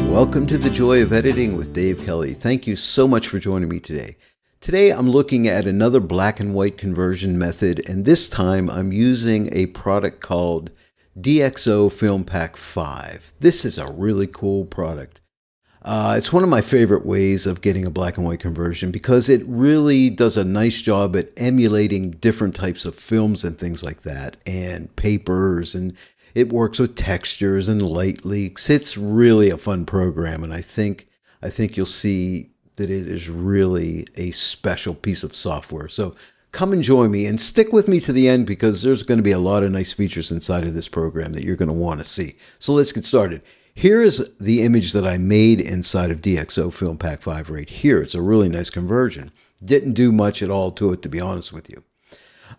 Welcome to the Joy of Editing with Dave Kelly. Thank you so much for joining me today. Today I'm looking at another black and white conversion method, and this time I'm using a product called DXO FilmPack 5. This is a really cool product. It's one of my favorite ways of getting a black and white conversion because it really does a nice job at emulating different types of films and things like that, and papers, and it works with textures and light leaks. It's really a fun program, and I think you'll see that it is really a special piece of software. So come and join me and stick with me to the end because there's going to be a lot of nice features inside of this program that you're going to want to see. So let's get started. Here is the image that I made inside of DXO FilmPack 5 right here. It's a really nice conversion. Didn't do much at all to it, to be honest with you.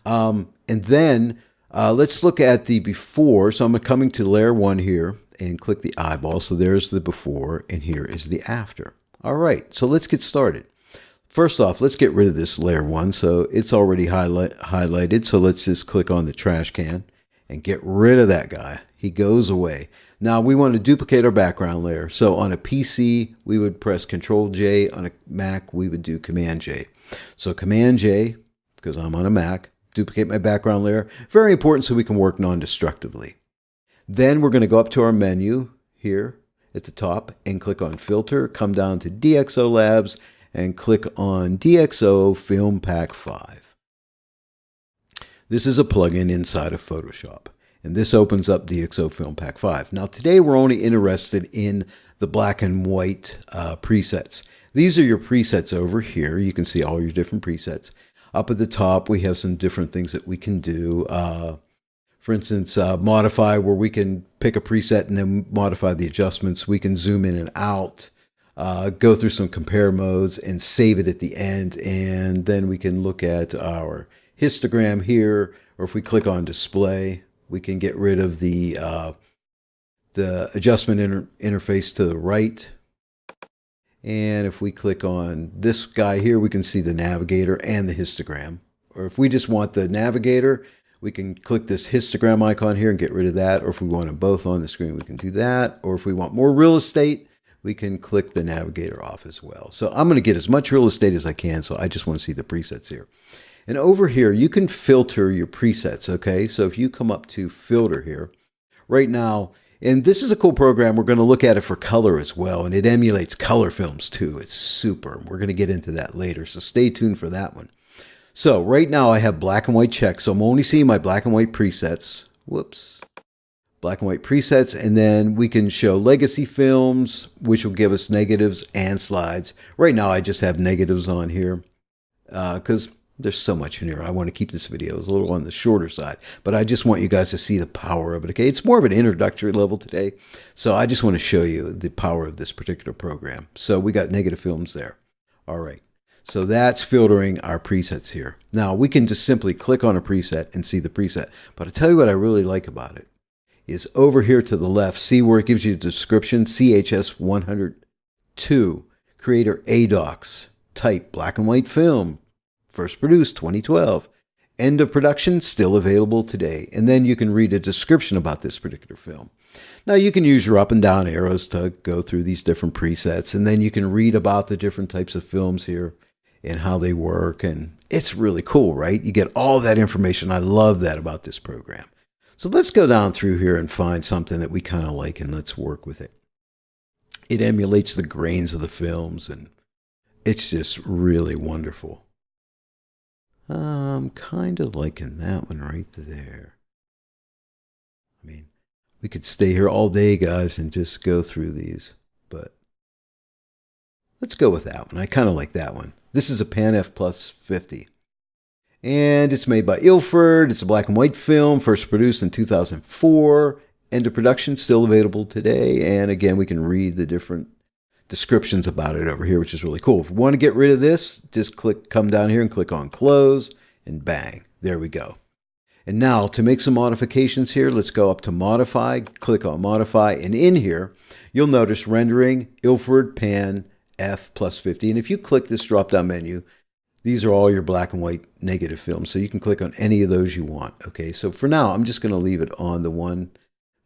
And then let's look at the before. So I'm coming to layer 1 here and click the eyeball. So there's the before and here is the after. All right, so let's get started. First off, let's get rid of this layer 1. So it's already highlighted. So let's just click on the trash can and get rid of that guy. He goes away. Now we want to duplicate our background layer. So on a PC, we would press Control J. On a Mac, we would do Command J. So Command J, because I'm on a Mac, duplicate my background layer. Very important so we can work non-destructively. Then we're going to go up to our menu here at the top and click on Filter, come down to DXO Labs and click on DXO FilmPack 5. This is a plugin inside of Photoshop. And this opens up DXO FilmPack 5. Now today we're only interested in the black and white presets. These are your presets over here. You can see all your different presets. Up at the top we have some different things that we can do. For instance, modify, where we can pick a preset and then modify the adjustments. We can zoom in and out, go through some compare modes and save it at the end. And then we can look at our histogram here, or if we click on display, we can get rid of the adjustment interface to the right. And if we click on this guy here, we can see the navigator and the histogram. Or if we just want the navigator, we can click this histogram icon here and get rid of that. Or if we want them both on the screen, we can do that. Or if we want more real estate, we can click the navigator off as well. So I'm going to get as much real estate as I can, so I just want to see the presets here. And over here, you can filter your presets, okay? So if you come up to filter here, right now, and this is a cool program, we're going to look at it for color as well, and it emulates color films too. It's super. We're going to get into that later, so stay tuned for that one. So right now I have black and white checked, so I'm only seeing my black and white presets. Whoops. Black and white presets, and then we can show legacy films, which will give us negatives and slides. Right now I just have negatives on here because there's so much in here. I want to keep this video a little on the shorter side, but I just want you guys to see the power of it. Okay, it's more of an introductory level today, so I just want to show you the power of this particular program. So we got negative films there. All right, so that's filtering our presets here. Now we can just simply click on a preset and see the preset, but I'll tell you what I really like about it is over here to the left, see where it gives you the description, CHS 102, creator ADOX, type black and white film, first produced 2012. End of production, still available today. And then you can read a description about this particular film. Now you can use your up and down arrows to go through these different presets. And then you can read about the different types of films here and how they work. And it's really cool, right? You get all that information. I love that about this program. So let's go down through here and find something that we kind of like and let's work with it. It emulates the grains of the films and it's just really wonderful. I'm kind of liking that one right there. I mean, we could stay here all day, guys, and just go through these, but let's go with that one. I kind of like that one. This is a Pan F Plus 50, and it's made by Ilford. It's a black and white film, first produced in 2004. End of production, still available today. And again, we can read the different descriptions about it over here, which is really cool. If we want to get rid of this, just come down here and click on close and bang, there we go. And now to make some modifications here, let's go up to modify, click on modify, and in here, you'll notice rendering, Ilford, Pan, F plus 50. And if you click this drop down menu, these are all your black and white negative films. So you can click on any of those you want. Okay, so for now, I'm just going to leave it on the one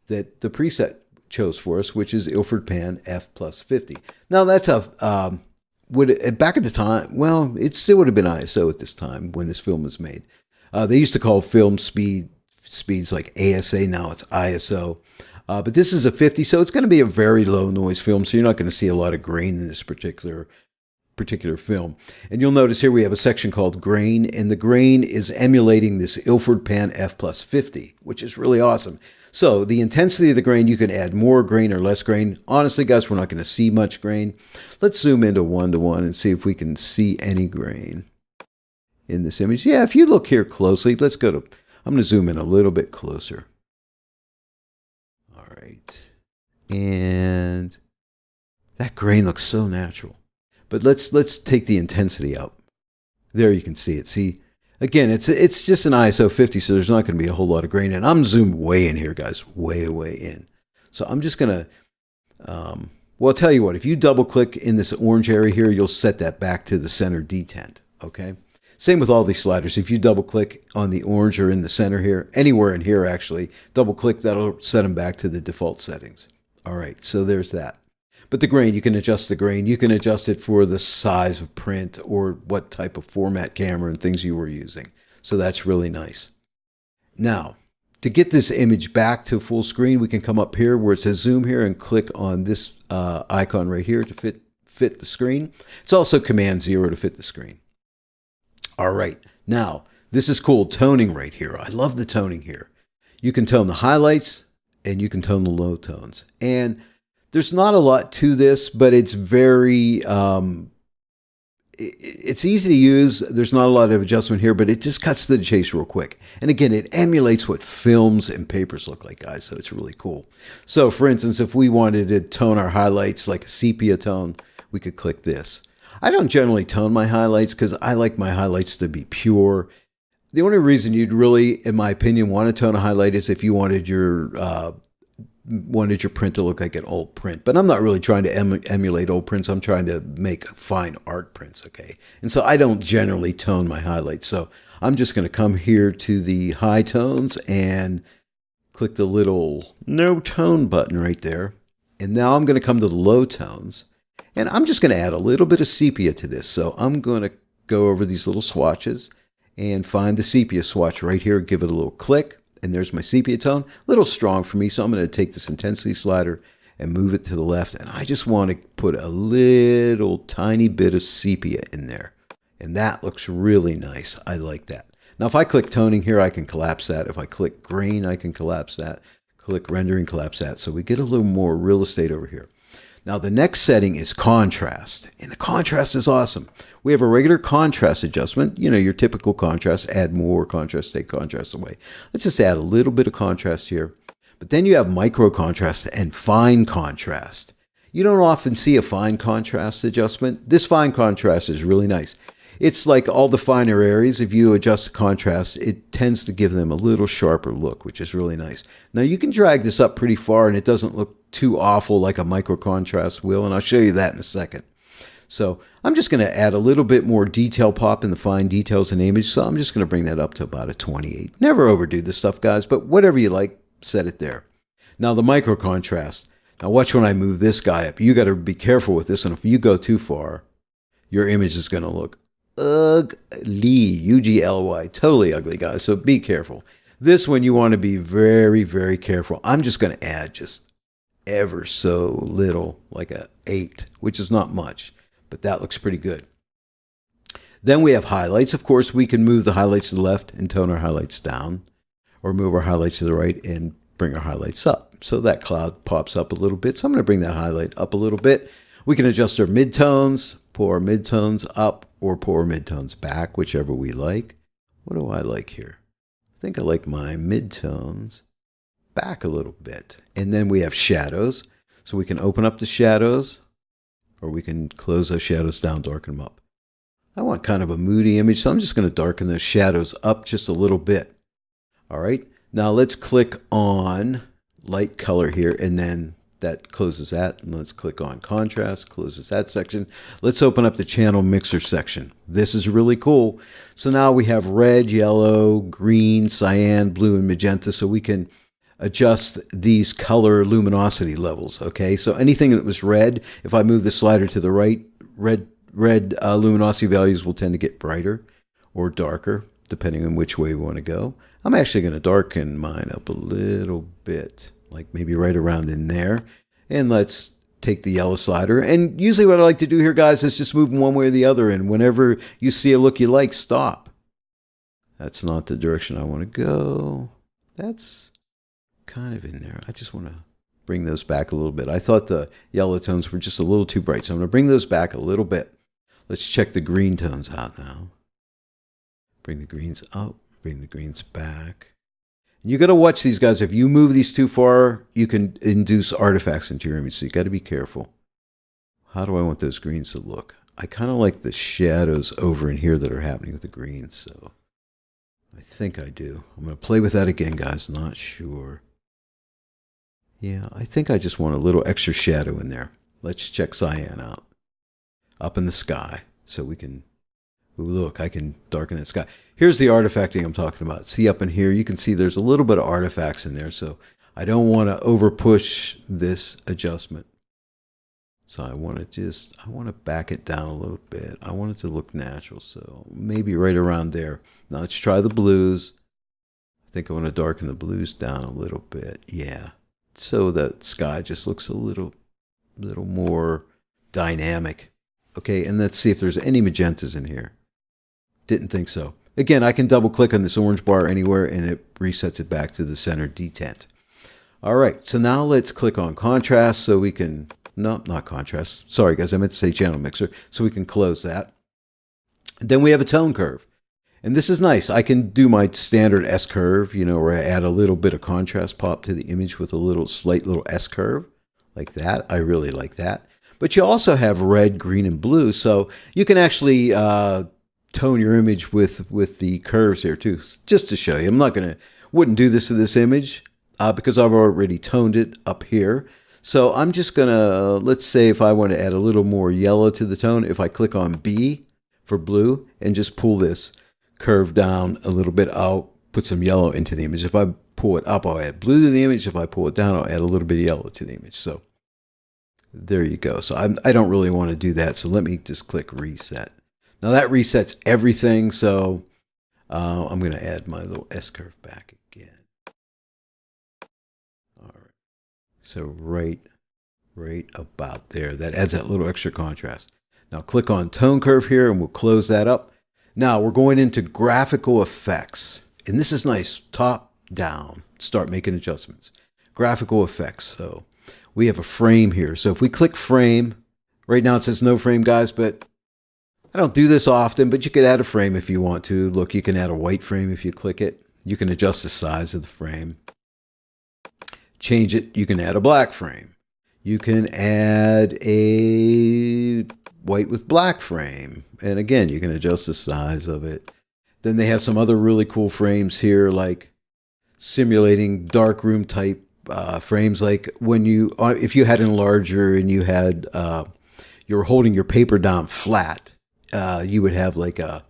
that the preset chose for us, which is Ilford Pan f+50. Now that's a back at the time, well, it still would have been ISO at this time when this film was made. They used to call film speeds like ASA, now it's ISO. But this is a 50, so it's going to be a very low noise film, so you're not going to see a lot of grain in this particular film. And you'll notice here we have a section called grain, and the grain is emulating this Ilford Pan f+50, which is really awesome. So the intensity of the grain, you can add more grain or less grain. Honestly, guys, we're not going to see much grain. Let's zoom into 1:1 and see if we can see any grain in this image. Yeah, if you look here closely, I'm going to zoom in a little bit closer. All right. And that grain looks so natural. But let's take the intensity out. There you can see it. See, again, it's just an ISO 50, so there's not going to be a whole lot of grain in. I'm zoomed way in here, guys, way in. So I'm just going to, well, I'll tell you what, if you double click in this orange area here, you'll set that back to the center detent, okay? Same with all these sliders. If you double click on the orange or in the center here, anywhere in here actually, double click, that'll set them back to the default settings. All right, so there's that. But the grain, you can adjust the grain. You can adjust it for the size of print or what type of format camera and things you were using. So that's really nice. Now, to get this image back to full screen, we can come up here where it says zoom here and click on this icon right here to fit the screen. It's also Command 0 to fit the screen. All right, now, this is cool, toning right here. I love the toning here. You can tone the highlights and you can tone the low tones. And there's not a lot to this, but it's very, it's easy to use. There's not a lot of adjustment here, but it just cuts to the chase real quick. And again, it emulates what films and papers look like, guys, so it's really cool. So for instance, if we wanted to tone our highlights like a sepia tone, we could click this. I don't generally tone my highlights because I like my highlights to be pure. The only reason you'd really, in my opinion, want to tone a highlight is if you wanted your print to look like an old print. But I'm not really trying to emulate old prints. I'm trying to make fine art prints, okay? And so I don't generally tone my highlights. So I'm just going to come here to the high tones and click the little no tone button right there. And now I'm going to come to the low tones. And I'm just going to add a little bit of sepia to this. So I'm going to go over these little swatches and find the sepia swatch right here. Give it a little click. And there's my sepia tone. A little strong for me, so I'm going to take this intensity slider and move it to the left. And I just want to put a little tiny bit of sepia in there. And that looks really nice. I like that. Now, if I click toning here, I can collapse that. If I click grain, I can collapse that. Click rendering, collapse that. So we get a little more real estate over here. Now, the next setting is contrast, and the contrast is awesome. We have a regular contrast adjustment, you know, your typical contrast, add more contrast, take contrast away. Let's just add a little bit of contrast here. But then you have micro contrast and fine contrast. You don't often see a fine contrast adjustment. This fine contrast is really nice. It's like all the finer areas, if you adjust the contrast, it tends to give them a little sharper look, which is really nice. Now, you can drag this up pretty far, and it doesn't look too awful like a micro contrast will, and I'll show you that in a second. So I'm just going to add a little bit more detail pop in the fine details in the image, so I'm just going to bring that up to about a 28. Never overdo this stuff, guys, but whatever you like, set it there. Now, the micro contrast. Now, watch when I move this guy up. You got to be careful with this one. If you go too far, your image is going to look ugly, U-G-L-Y, totally ugly, guys, so be careful. This one you want to be very, very careful. I'm just going to add just ever so little, like a 8, which is not much, but that looks pretty good. Then we have highlights. Of course, we can move the highlights to the left and tone our highlights down, or move our highlights to the right and bring our highlights up. So that cloud pops up a little bit, so I'm going to bring that highlight up a little bit. We can adjust our midtones, pull our midtones up, or pull our midtones back, whichever we like. What do I like here? I think I like my midtones back a little bit. And then we have shadows. So we can open up the shadows, or we can close those shadows down, darken them up. I want kind of a moody image, so I'm just going to darken those shadows up just a little bit. All right. Now let's click on light color here, and then that closes that. And let's click on contrast, closes that section. Let's open up the channel mixer section. This is really cool. So now we have red, yellow, green, cyan, blue, and magenta. So we can adjust these color luminosity levels. Okay, so anything that was red, if I move the slider to the right, red luminosity values will tend to get brighter or darker, depending on which way we want to go. I'm actually going to darken mine up a little bit, like maybe right around in there. And let's take the yellow slider. And usually what I like to do here, guys, is just move them one way or the other. And whenever you see a look you like, stop. That's not the direction I want to go. That's kind of in there. I just want to bring those back a little bit. I thought the yellow tones were just a little too bright, so I'm going to bring those back a little bit. Let's check the green tones out now. Bring the greens up, bring the greens back. And you got to watch these guys. If you move these too far, you can induce artifacts into your image, so you got to be careful. How do I want those greens to look? I kind of like the shadows over in here that are happening with the greens, so I think I do. I'm going to play with that again, guys. Not sure. Yeah, I think I just want a little extra shadow in there. Let's check cyan out. Up in the sky. So we can, ooh, look, I can darken the sky. Here's the artifacting I'm talking about. See up in here, you can see there's a little bit of artifacts in there. So I don't want to over push this adjustment. So I want to back it down a little bit. I want it to look natural. So maybe right around there. Now let's try the blues. I think I want to darken the blues down a little bit. Yeah. So that sky just looks a little more dynamic. Okay, and let's see if there's any magentas in here. Didn't think so. Again, I can double click on this orange bar anywhere and it resets it back to the center detent. All right, so now let's click on contrast so we can, no, not contrast. Sorry guys, I meant to say channel mixer, so we can close that. Then we have a tone curve. And this is nice. I can do my standard S curve, you know, where I add a little bit of contrast pop to the image with a slight little S curve like that. I really like that. But you also have red, green, and blue. So you can actually tone your image with the curves here too, just to show you. Wouldn't do this to this image because I've already toned it up here. So I'm just gonna, let's say if I want to add a little more yellow to the tone, if I click on B for blue and just pull this curve down a little bit, I'll put some yellow into the image. If I pull it up, I'll add blue to the image. If I pull it down, I'll add a little bit of yellow to the image. So there you go. So I don't really want to do that. So let me just click reset. Now that resets everything. So I'm going to add my little S curve back again. All right. So right about there. That adds that little extra contrast. Now click on tone curve here and we'll close that up. Now we're going into graphical effects. And this is nice. Top down. Start making adjustments. Graphical effects. So we have a frame here. So if we click frame, right now it says no frame, guys, but I don't do this often, but you could add a frame if you want to. Look, you can add a white frame if you click it. You can adjust the size of the frame. Change it. You can add a black frame. You can add a white with black frame. And again, you can adjust the size of it. Then they have some other really cool frames here, like simulating darkroom type frames, like when if you had an enlarger and you had you were holding your paper down flat, you would have like a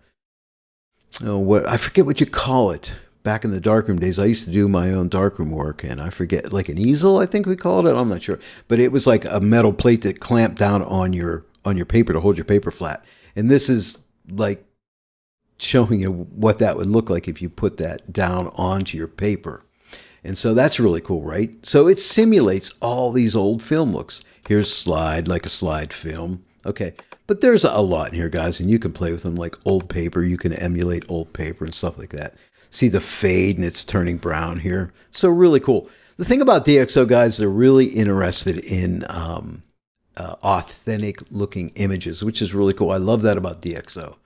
I forget what you call it. Back in the darkroom days, I used to do my own darkroom work, and I forget, like an easel, I think we called it. I'm not sure, but it was like a metal plate that clamped down on your paper to hold your paper flat. And this is like showing you what that would look like if you put that down onto your paper. And so that's really cool, right? So it simulates all these old film looks. Here's slide, like a slide film. Okay, but there's a lot in here, guys, and you can play with them like old paper. You can emulate old paper and stuff like that. See the fade and it's turning brown here. So really cool. The thing about DXO, guys, they're really interested in authentic looking images, which is really cool. I love that about DXO.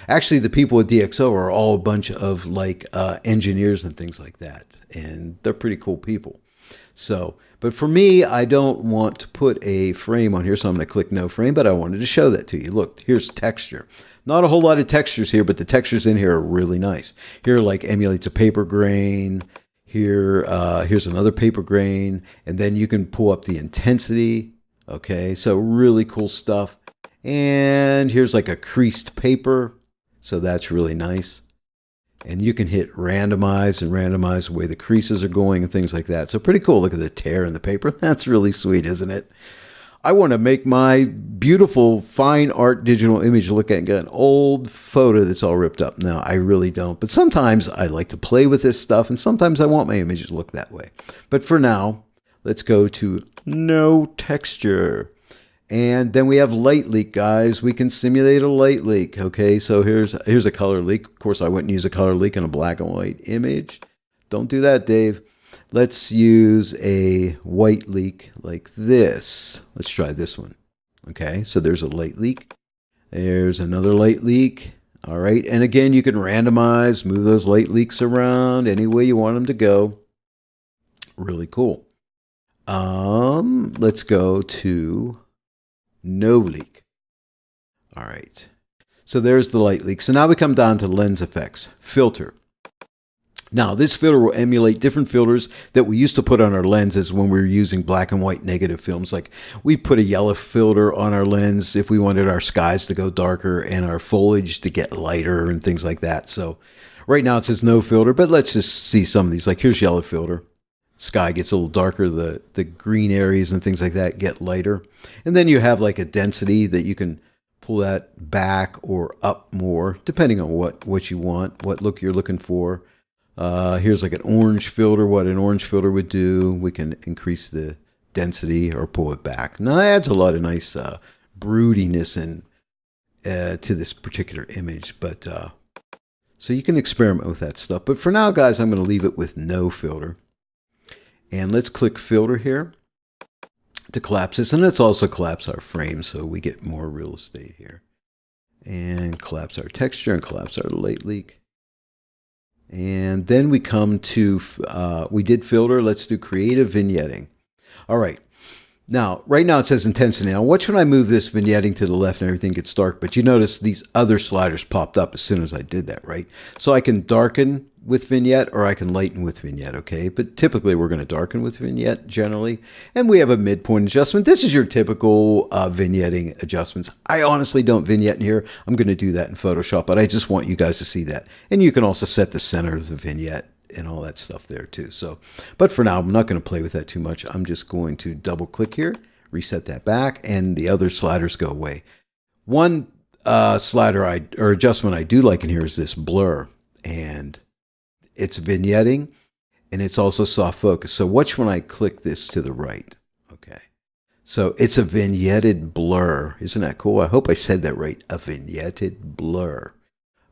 Actually, the people at DXO are all a bunch of like engineers and things like that. And they're pretty cool people. So, but for me, I don't want to put a frame on here, so I'm going to click no frame, but I wanted to show that to you. Look, here's texture. Not a whole lot of textures here, but the textures in here are really nice. Here, like, emulates a paper grain. Here, here's another paper grain. And then you can pull up the intensity. Okay, so really cool stuff. And here's like a creased paper. So that's really nice. And you can hit randomize and randomize the way the creases are going and things like that. So pretty cool. Look at the tear in the paper. That's really sweet, isn't it? I want to make my beautiful fine art digital image look like an old photo that's all ripped up. No, I really don't. But sometimes I like to play with this stuff, and sometimes I want my image to look that way. But for now, let's go to no texture. And then we have light leak, guys. We can simulate a light leak. Okay, so here's a color leak. Of course, I wouldn't use a color leak in a black and white image. Don't do that, Dave. Let's use a white leak like this. Let's try this one. Okay, so there's a light leak. There's another light leak. All right, and again, you can randomize, move those light leaks around any way you want them to go. Really cool. Let's go to no leak. All right, so there's the light leak. So now we come down to lens effects, filter. Now, this filter will emulate different filters that we used to put on our lenses when we were using black and white negative films. Like we put a yellow filter on our lens if we wanted our skies to go darker and our foliage to get lighter and things like that. So right now it says no filter, but let's just see some of these. Like here's yellow filter. Sky gets a little darker. The green areas and things like that get lighter. And then you have like a density that you can pull that back or up more, depending on what you want, what look you're looking for. Here's like an orange filter, what an orange filter would do. We can increase the density or pull it back. Now that adds a lot of nice broodiness and to this particular image. But so you can experiment with that stuff. But for now, guys, I'm going to leave it with no filter. And let's click filter here to collapse this. And let's also collapse our frame so we get more real estate here. And collapse our texture and collapse our light leak. And then we come to, we did filter, let's do creative vignetting. All right, now, right now it says intensity. Now watch when I move this vignetting to the left and everything gets dark, but you notice these other sliders popped up as soon as I did that, right? So I can darken with vignette or I can lighten with vignette, okay? But typically we're gonna darken with vignette generally. And we have a midpoint adjustment. This is your typical vignetting adjustments. I honestly don't vignette in here. I'm gonna do that in Photoshop, but I just want you guys to see that. And you can also set the center of the vignette and all that stuff there too. So, but for now, I'm not gonna play with that too much. I'm just going to double click here, reset that back, and the other sliders go away. One slider or adjustment I do like in here is this blur. And it's vignetting, and it's also soft focus. So watch when I click this to the right. Okay. So it's a vignetted blur. Isn't that cool? I hope I said that right. A vignetted blur.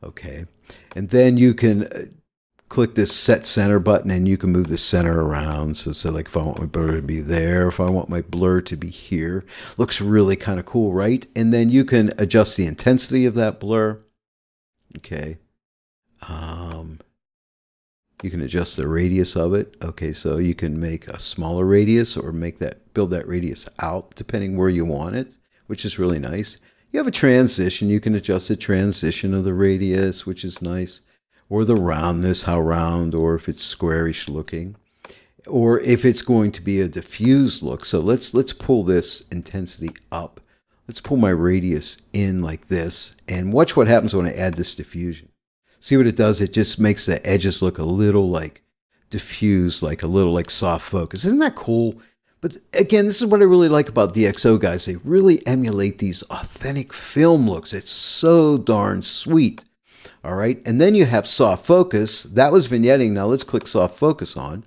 Okay. And then you can click this set center button, and you can move the center around. So like if I want my blur to be there, if I want my blur to be here. Looks really kind of cool, right? And then you can adjust the intensity of that blur. Okay. You can adjust the radius of it. Okay, so you can make a smaller radius or build that radius out depending where you want it, which is really nice. You have a transition. You can adjust the transition of the radius, which is nice. Or the roundness, how round, or if it's squarish looking. Or if it's going to be a diffuse look. So let's pull this intensity up. Let's pull my radius in like this. And watch what happens when I add this diffusion. See what it does? It just makes the edges look a little like diffuse, like a little like soft focus. Isn't that cool? But again, this is what I really like about DXO, guys. They really emulate these authentic film looks. It's so darn sweet. All right. And then you have soft focus. That was vignetting. Now let's click soft focus on.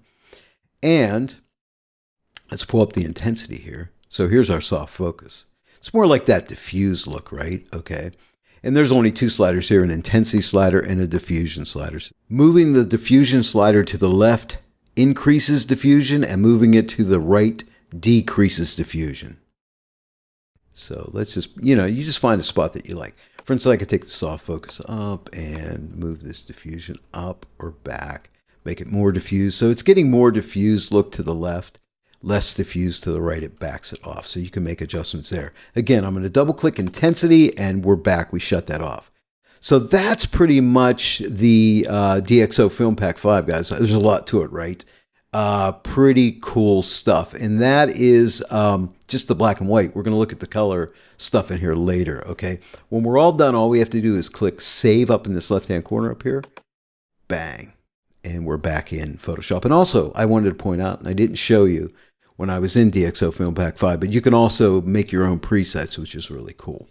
And let's pull up the intensity here. So here's our soft focus. It's more like that diffuse look, right? Okay. And there's only two sliders here, an intensity slider and a diffusion slider. Moving the diffusion slider to the left increases diffusion, and moving it to the right decreases diffusion. So let's just, you just find a spot that you like. For instance, I could take the soft focus up and move this diffusion up or back, make it more diffuse. So it's getting more diffused look to the left, less diffused to the right. It backs it off. So you can make adjustments there. Again, I'm going to double click intensity and we're back. We shut that off. So that's pretty much the DXO FilmPack 5, guys. There's a lot to it, right? Pretty cool stuff. And that is just the black and white. We're going to look at the color stuff in here later, okay? When we're all done, all we have to do is click Save up in this left-hand corner up here. bang, and we're back in Photoshop. And also, I wanted to point out, and I didn't show you when I was in DXO FilmPack 5, but you can also make your own presets, which is really cool.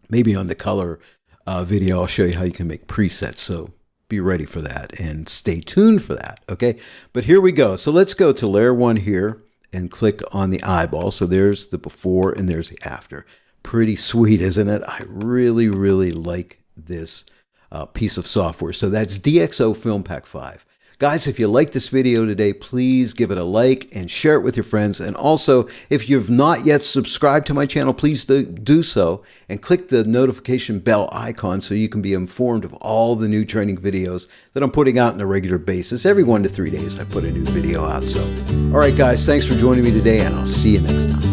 Maybe on the color video, I'll show you how you can make presets, so be ready for that and stay tuned for that, okay? But here we go. So let's go to layer 1 here and click on the eyeball. So there's the before and there's the after. Pretty sweet, isn't it? I really, really like this piece of software. So that's DXO FilmPack 5. Guys, if you like this video today, please give it a like and share it with your friends. And also, if you've not yet subscribed to my channel, please do so and click the notification bell icon so you can be informed of all the new training videos that I'm putting out on a regular basis. Every 1 to 3 days, I put a new video out. So, all right, guys, thanks for joining me today, and I'll see you next time.